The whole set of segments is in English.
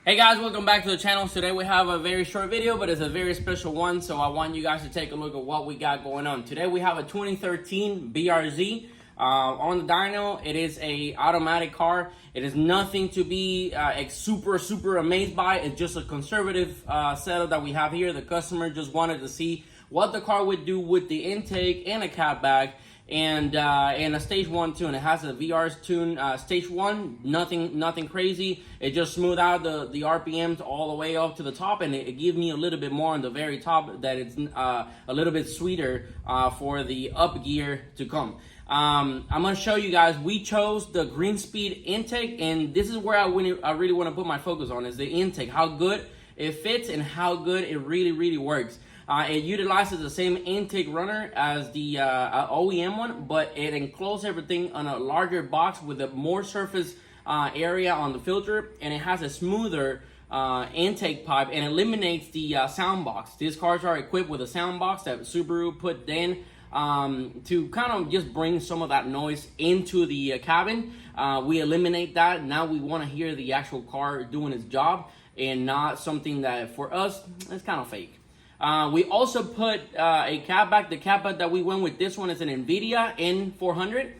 Hey guys, welcome back to the channel. Today we have a very short video, but it's a very special one, so I want you guys to take a look at what we got going on. Today we have a 2013 BRZ on the dyno. It is a automatic car. It is nothing to be super amazed by. It's just a conservative setup that we have here. The customer just wanted to see what the car would do with the intake and a catback. And a stage 1 tune. It has a VR tune, stage 1, nothing crazy. It just smooth out the RPMs all the way up to the top, and it gives me a little bit more on the very top, that it's a little bit sweeter for the up gear to come. I'm gonna show you guys. We chose the Grimmspeed intake, and this is where I really want to put my focus on, is the intake, how good it fits and how good it really works. It utilizes the same intake runner as the OEM one, but it encloses everything on a larger box with a more surface area on the filter, and it has a smoother intake pipe and eliminates the sound box. These cars are equipped with a sound box that Subaru put in to kind of just bring some of that noise into the cabin. We eliminate that. Now we want to hear the actual car doing its job and not something that for us is kind of fake. We also put a catback. The catback that we went with, this one is an Invidia R400.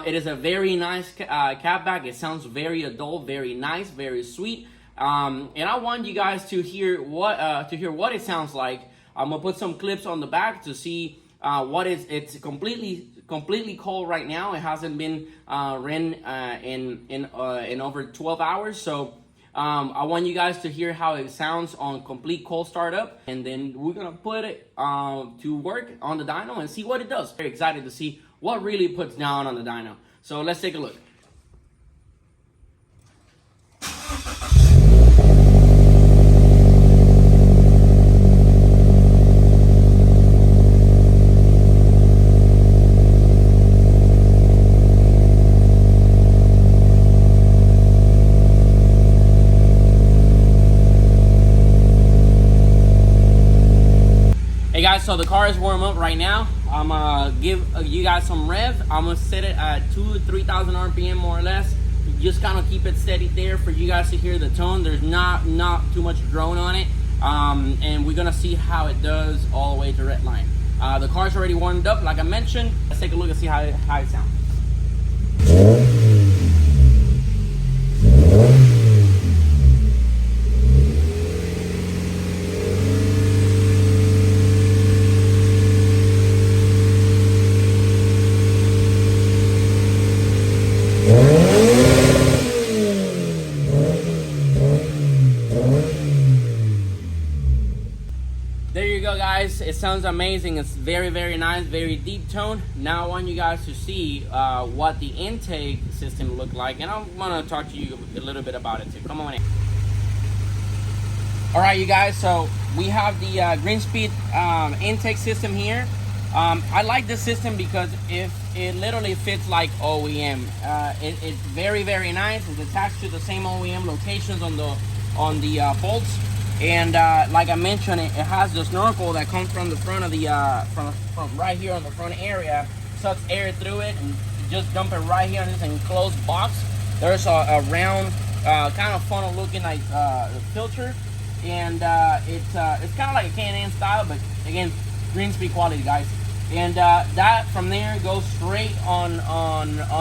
It is a very nice catback. It sounds very adult, very nice, very sweet. And I want you guys to hear what it sounds like. I'm gonna put some clips on the back to see what is. It's completely cold right now. It hasn't been ran in over 12 hours, so. I want you guys to hear how it sounds on complete cold startup, and then we're gonna put it to work on the dyno and see what it does. Very excited to see what really puts down on the dyno. So let's take a look. Hey guys, so the car is warm up right now. I'm gonna give you guys some rev. I'm gonna set it at 2,000 to 3,000 RPM more or less. Just kind of keep it steady there for you guys to hear the tone. There's not too much drone on it, and we're gonna see how it does all the way to red line. The car's already warmed up, like I mentioned. Let's take a look and see how it sounds. There you go, guys. It sounds amazing. It's very nice, very deep tone. Now I want you guys to see what the intake system looked like, and I'm gonna talk to you a little bit about it too. Come on in. All right, you guys, so we have the Grimmspeed intake system here. I like this system because it literally fits like OEM. It's very nice. It's attached to the same OEM locations on the bolts. And like I mentioned, it has the snorkel that comes from the front of the from right here on the front area, sucks air through it, and just dump it right here in this enclosed box. There's a round kind of funnel looking like filter, and it's kind of like a Can-Am style, but again, Grimmspeed quality, guys. And that from there goes straight on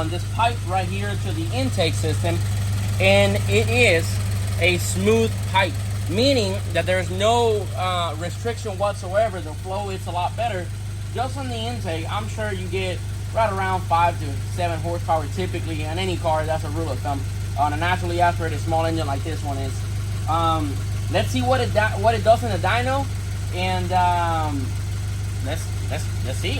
this pipe right here to the intake system, and it is a smooth pipe, meaning that there's no restriction whatsoever. The flow is a lot better. Just on the intake, I'm sure you get right around 5 to 7 horsepower typically on any car. That's a rule of thumb. On a naturally aspirated small engine like this one is. Let's see what it does in the dyno, and let's see.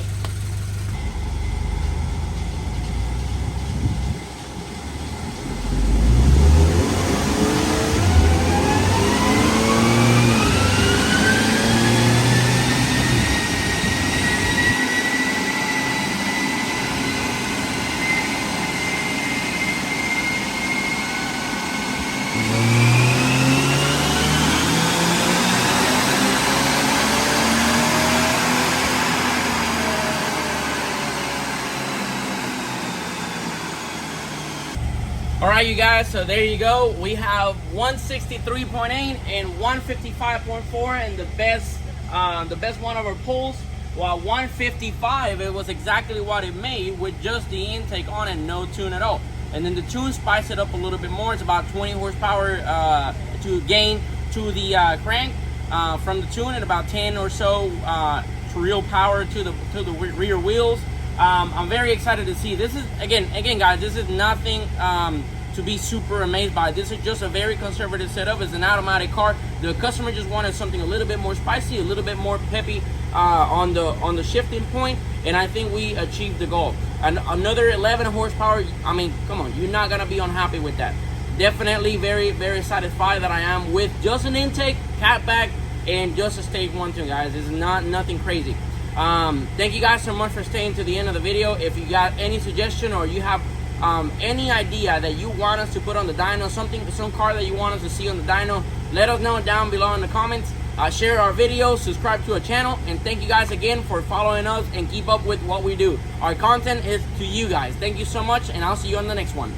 right, you guys, so there you go. We have 163.8 and 155.4, and the best one of our pulls. While 155, it was exactly what it made with just the intake on and no tune at all. And then the tune spiced it up a little bit more. It's about 20 horsepower to gain to the crank from the tune, and about 10 or so real power to the rear wheels. I'm very excited to see. This is again guys, this is nothing to be super amazed by. This is just a very conservative setup. It's an automatic car. The customer just wanted something a little bit more spicy, a little bit more peppy on the shifting point, and I think we achieved the goal. And another 11 horsepower, I mean, come on, you're not gonna be unhappy with that. Definitely very, very satisfied that I am with just an intake, catback, and just a stage 1 tune, guys. It's nothing crazy. Thank you guys so much for staying to the end of the video. If you got any suggestion or you have any idea that you want us to put on the dyno, some car that you want us to see on the dyno, let us know down below in the comments. Share our videos, subscribe to our channel, and thank you guys again for following us and keep up with what we do. Our content is to you guys. Thank you so much, and I'll see you on the next one.